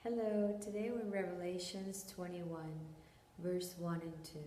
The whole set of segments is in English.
Hello, today we're in Revelations 21, verse 1 and 2.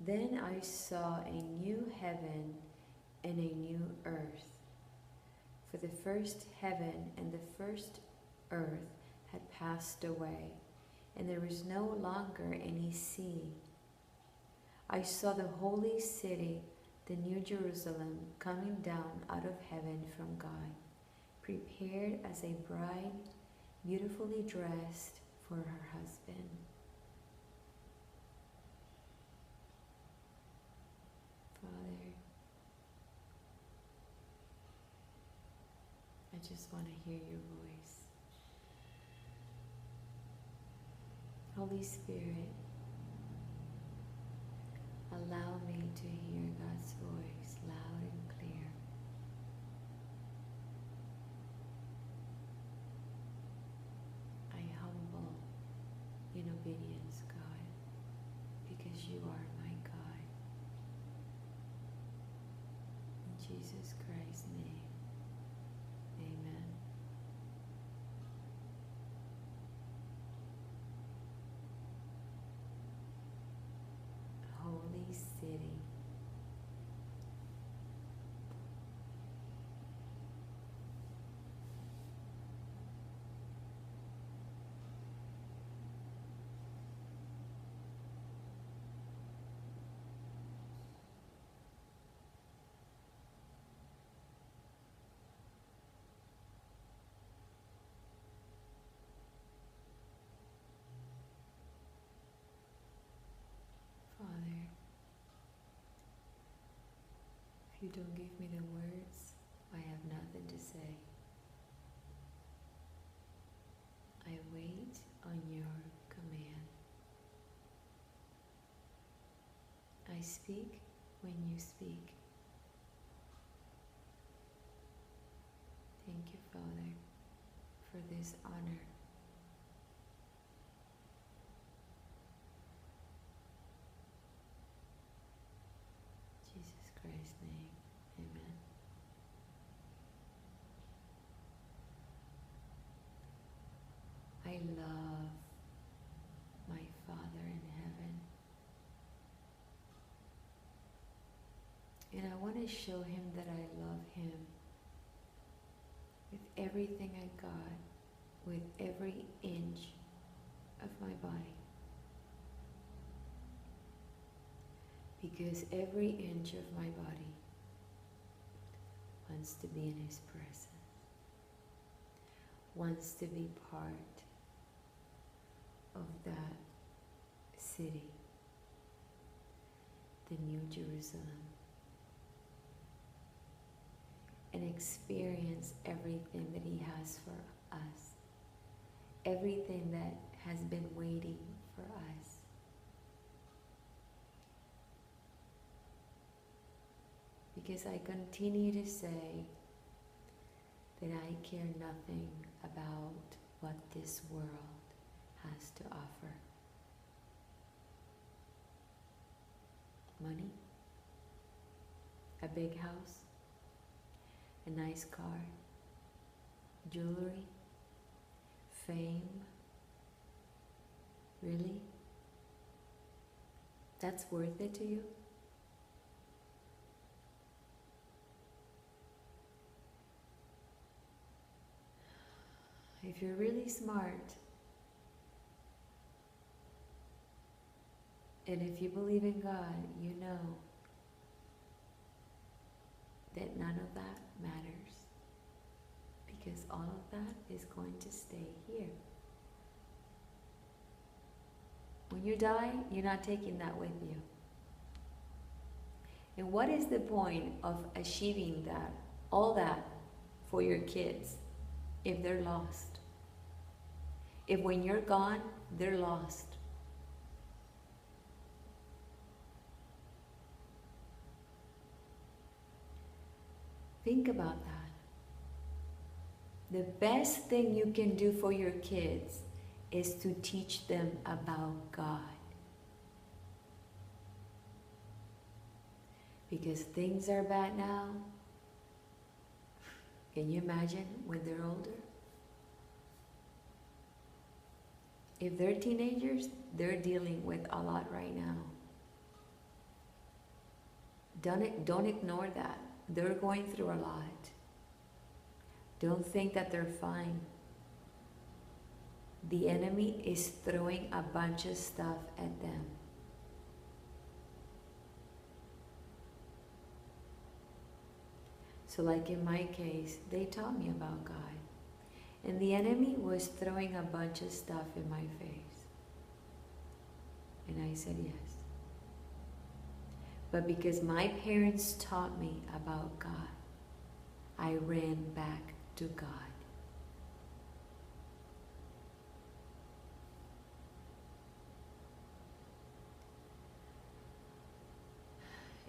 Then I saw a new heaven and a new earth. For the first heaven and the first earth had passed away, and there was no longer any sea. I saw the holy city, the New Jerusalem, coming down out of heaven from God, prepared as a bride beautifully dressed for her husband. Father, I just want to hear your voice. Holy Spirit, allow me to hear God's voice loud and clear. I humble in obedience, God, because you are my God. In Jesus Christ's name, amen. Holy City. Father, if you don't give me the words, I have nothing to say. I wait on your command. I speak when you speak. Thank you, Father, for this honor. In Jesus Christ's name, amen. I love my Father in heaven. And I want to show him that I love him with everything I got, with every inch of my body. Because every inch of my body wants to be in his presence, wants to be part of that city, the New Jerusalem, and experience everything that he has for us, everything that has been waiting for us. Because I continue to say that I care nothing about what this world has to offer. Money, a big house, a nice car, jewelry, fame. Really? That's worth it to you? If you're really smart, and if you believe in God, you know that none of that matters, because all of that is going to stay here. When you die, you're not taking that with you. And what is the point of achieving that, all that, for your kids if they're lost? If when you're gone, they're lost. Think about that. The best thing you can do for your kids is to teach them about God. Because things are bad now. Can you imagine when they're older? If they're teenagers, they're dealing with a lot right now. Don't ignore that. They're going through a lot. Don't think that they're fine. The enemy is throwing a bunch of stuff at them. So like in my case, they taught me about God. And the enemy was throwing a bunch of stuff in my face. And I said yes. But because my parents taught me about God, I ran back to God.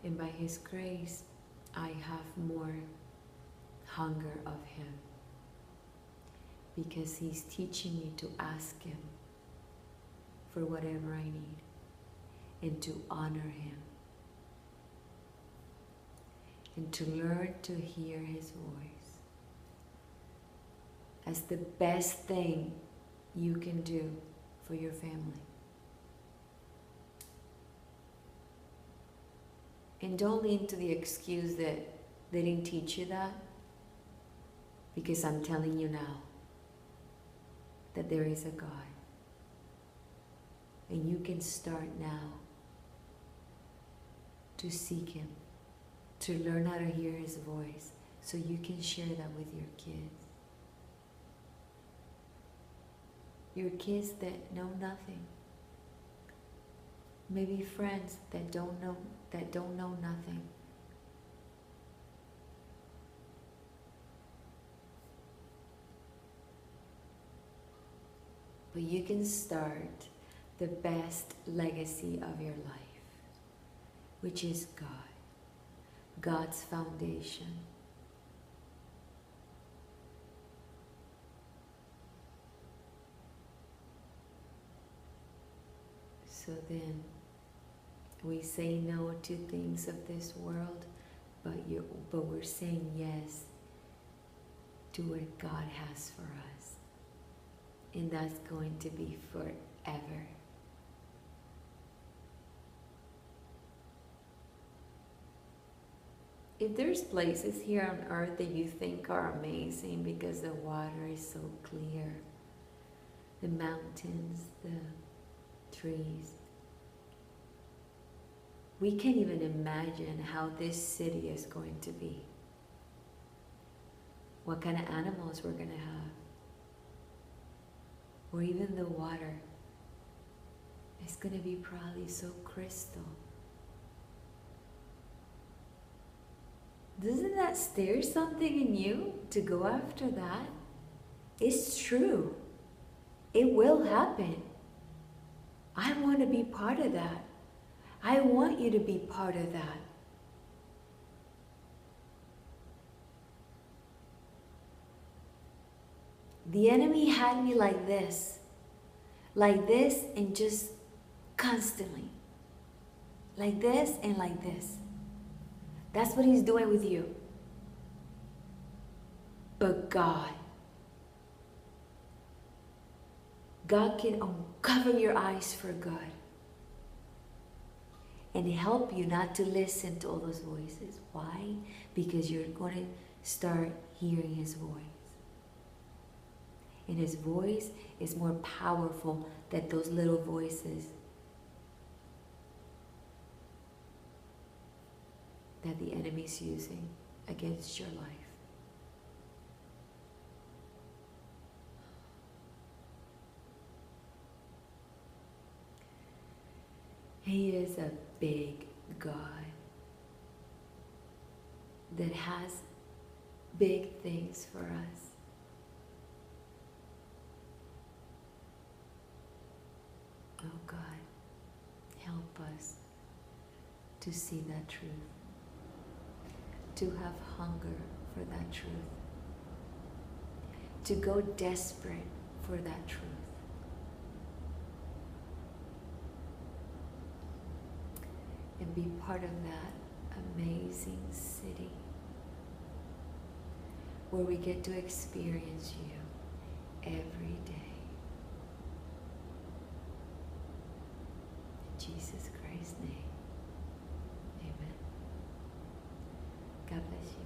And by His grace, I have more hunger of Him. Because He's teaching me to ask Him for whatever I need and to honor Him and to learn to hear His voice as the best thing you can do for your family. And don't lean to the excuse that they didn't teach you that, because I'm telling you now that there is a God. And you can start now to seek Him, to learn how to hear His voice, so you can share that with your kids. Your kids that know nothing. Maybe friends that don't know nothing. But you can start the best legacy of your life, which is God. God's foundation. So then, we say no to things of this world, but we're saying yes to what God has for us. And that's going to be forever. If there's places here on earth that you think are amazing because the water is so clear, the mountains, the trees, we can't even imagine how this city is going to be. What kind of animals we're going to have. Or even the water. It's going to be probably so crystal. Doesn't that stir something in you to go after that? It's true. It will happen. I want to be part of that. I want you to be part of that. The enemy had me like this and just constantly. Like this and like this. That's what he's doing with you. But God can uncover your eyes for good and help you not to listen to all those voices. Why? Because you're going to start hearing His voice. And His voice is more powerful than those little voices that the enemy's using against your life. He is a big God that has big things for us. Oh God, help us to see that truth, to have hunger for that truth, to go desperate for that truth. And be part of that amazing city where we get to experience you every day. Jesus Christ's name. Amen. God bless you.